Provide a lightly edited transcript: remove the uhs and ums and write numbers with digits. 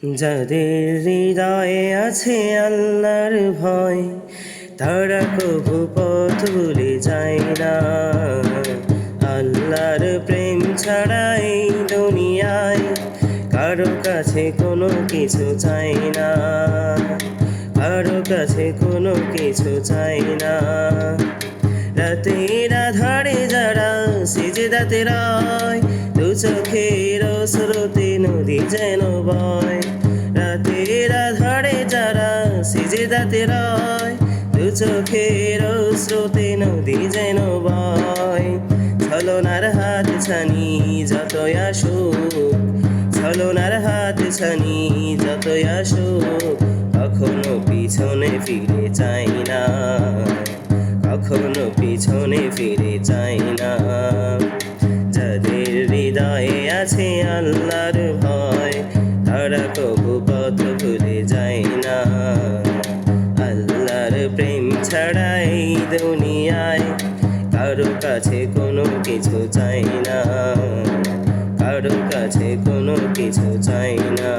যাদের হৃদয়ে আছে আল্লাহর ভয়, তারা কভু পথ ভুলে যায় না। আল্লাহর প্রেম ছাড়া এই দুনিয়ায় কারো কাছে কোনো কিছু চাই না, কারো কাছে কোনো কিছু চাই না। রাতের আধারে যারা সিজদাতে রয়, দু চোখের স্রোতে নদী যেন বয়। রাতের আধারে যারা সিজদাতে রয়, দু চোখের স্রোতে নদী যেন বয়। ছলনার হাত ছানি যতই আসুক, ছলনার হাত ছানি যতই আসুক, কখনো পিছনে ফিরে চাই না, কখনো পিছনে ফিরে চাই না। যাদের হৃদয়ে আছে আল্লাহর ভয়, তারা কবু পথ ভুলে যায় না। আল্লাহর প্রেম ছাড়া এই দুনিয়ায় কারো কাছে কোনো কিছু চাই না, কারো কাছে কোনো কিছু চাই না।